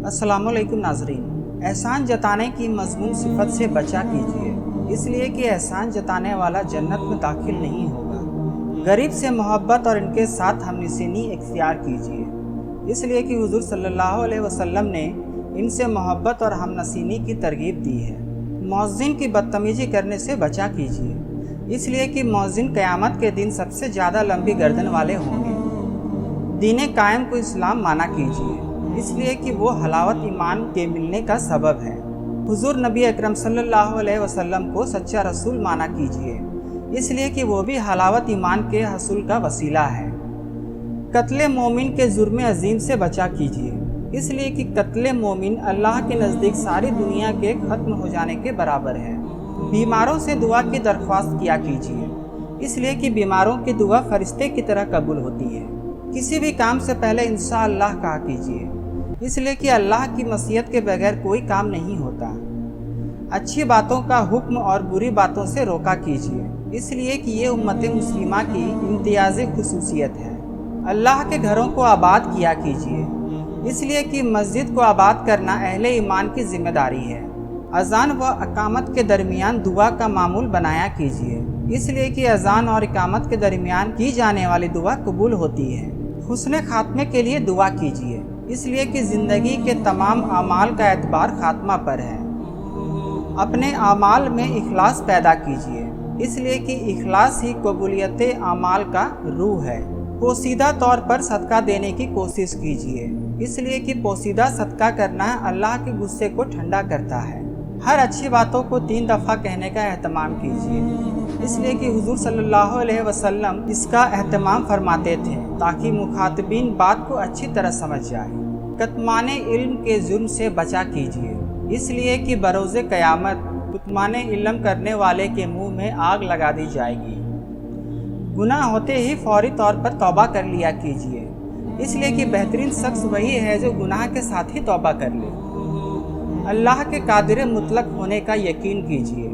السلام علیکم ناظرین، احسان جتانے کی مذموم صفت سے بچا کیجیے، اس لیے کہ احسان جتانے والا جنت میں داخل نہیں ہوگا۔ غریب سے محبت اور ان کے ساتھ ہم نشینی اختیار کیجیے، اس لیے کہ حضور صلی اللہ علیہ وسلم نے ان سے محبت اور ہم نشینی کی ترغیب دی ہے۔ مؤذن کی بدتمیزی کرنے سے بچا کیجیے، اس لیے کہ مؤذن قیامت کے دن سب سے زیادہ لمبی گردن والے ہوں گے۔ دین قائم کو اسلام مانا کیجیے، اس لیے کہ وہ حلاوت ایمان کے ملنے کا سبب ہے۔ حضور نبی اکرم صلی اللہ علیہ وسلم کو سچا رسول مانا کیجیے، اس لیے کہ وہ بھی حلاوت ایمان کے حصول کا وسیلہ ہے۔ قتل مومن کے جرم عظیم سے بچا کیجیے، اس لیے کہ قتل مومن اللہ کے نزدیک ساری دنیا کے ختم ہو جانے کے برابر ہے۔ بیماروں سے دعا کی درخواست کیا کیجیے، اس لیے کہ بیماروں کی دعا فرشتے کی طرح قبول ہوتی ہے۔ کسی بھی کام سے پہلے انشاءاللہ کہا کیجیے، اس لیے کہ اللہ کی مشیت کے بغیر کوئی کام نہیں ہوتا۔ اچھی باتوں کا حکم اور بری باتوں سے روکا کیجیے، اس لیے کہ یہ امت مسلمہ کی امتیازی خصوصیت ہے۔ اللہ کے گھروں کو آباد کیا کیجیے، اس لیے کہ مسجد کو آباد کرنا اہل ایمان کی ذمہ داری ہے۔ اذان و اقامت کے درمیان دعا کا معمول بنایا کیجیے، اس لیے کہ اذان اور اقامت کے درمیان کی جانے والی دعا قبول ہوتی ہے۔ حسن خاتمے کے لیے دعا کیجیے، اس لیے کہ زندگی کے تمام اعمال کا اعتبار خاتمہ پر ہے۔ اپنے اعمال میں اخلاص پیدا کیجیے، اس لیے کہ اخلاص ہی قبولیت اعمال کا روح ہے۔ پوشیدہ طور پر صدقہ دینے کی کوشش کیجیے، اس لیے کہ پوشیدہ صدقہ کرنا اللہ کے غصے کو ٹھنڈا کرتا ہے۔ ہر اچھی باتوں کو 3 دفعہ کہنے کا اہتمام کیجیے، اس لیے کہ حضور صلی اللہ علیہ وسلم اس کا اہتمام فرماتے تھے تاکہ مخاطبین بات کو اچھی طرح سمجھ جائیں۔ کتمان علم کے جرم سے بچا کیجیے، اس لیے کہ بروز قیامت کتمان علم کرنے والے کے منہ میں آگ لگا دی جائے گی۔ گناہ ہوتے ہی فوری طور پر توبہ کر لیا کیجیے، اس لیے کہ بہترین شخص وہی ہے جو گناہ کے ساتھ ہی توبہ کر لے۔ اللہ کے قادر مطلق ہونے کا یقین کیجیے،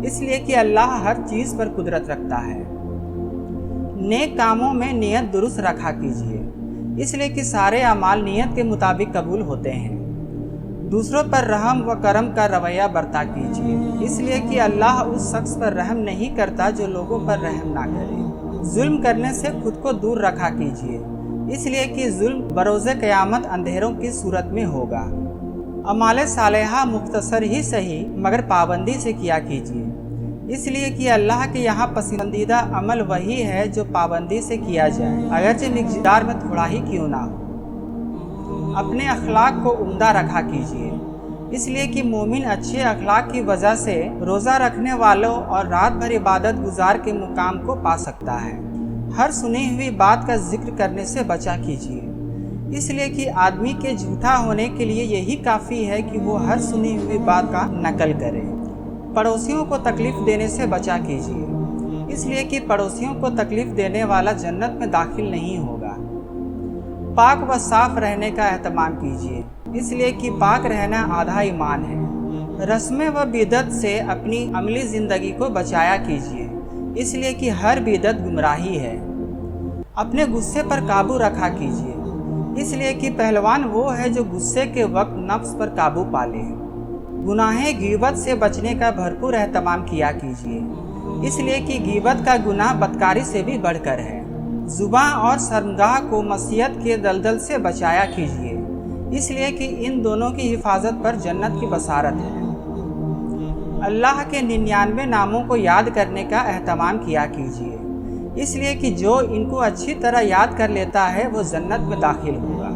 اس لیے کہ اللہ ہر چیز پر قدرت رکھتا ہے۔ نیک کاموں میں نیت درست رکھا کیجیے، اس لیے کہ سارے اعمال نیت کے مطابق قبول ہوتے ہیں۔ دوسروں پر رحم و کرم کا رویہ برتا کیجیے، اس لیے کہ اللہ اس شخص پر رحم نہیں کرتا جو لوگوں پر رحم نہ کرے۔ ظلم کرنے سے خود کو دور رکھا کیجیے، اس لیے کہ ظلم بروز قیامت اندھیروں کی صورت میں ہوگا۔ اعمال صالحہ مختصر ہی صحیح مگر پابندی سے کیا کیجیے، اس لیے کہ اللہ کے یہاں پسندیدہ عمل وہی ہے جو پابندی سے کیا جائے، اگرچہ مقدار میں تھوڑا ہی کیوں نہ ہو۔ اپنے اخلاق کو عمدہ رکھا کیجیے، اس لیے کہ مومن اچھے اخلاق کی وجہ سے روزہ رکھنے والوں اور رات بھر عبادت گزار کے مقام کو پا سکتا ہے۔ ہر سنی ہوئی بات کا ذکر کرنے سے بچا کیجیے، اس لیے کہ آدمی کے جھوٹا ہونے کے لیے یہی کافی ہے کہ وہ ہر سنی ہوئی بات کا نقل کرے۔ پڑوسیوں کو تکلیف دینے سے بچا کیجیے، اس لیے کہ پڑوسیوں کو تکلیف دینے والا جنت میں داخل نہیں ہوگا۔ پاک و صاف رہنے کا اہتمام کیجیے، اس لیے کہ پاک رہنا آدھا ایمان ہے۔ رسمیں و بدعت سے اپنی عملی زندگی کو بچایا کیجیے، اس لیے کہ ہر بدعت گمراہی ہے۔ اپنے غصے پر قابو رکھا کیجیے، اس لیے کہ پہلوان وہ ہے جو غصے کے وقت نفس پر قابو پا لے۔ گناہ غیبت سے بچنے کا بھرپور اہتمام کیا کیجیے، اس لیے کہ غیبت کا گناہ بدکاری سے بھی بڑھ کر ہے۔ زبان اور شرمگاہ کو معصیت کے دلدل سے بچایا کیجیے، اس لیے کہ ان دونوں کی حفاظت پر جنت کی بصارت ہے۔ اللہ کے 99 ناموں کو یاد کرنے کا اہتمام کیا کیجیے، اس لیے کہ جو ان کو اچھی طرح یاد کر لیتا ہے وہ جنت میں داخل ہوگا۔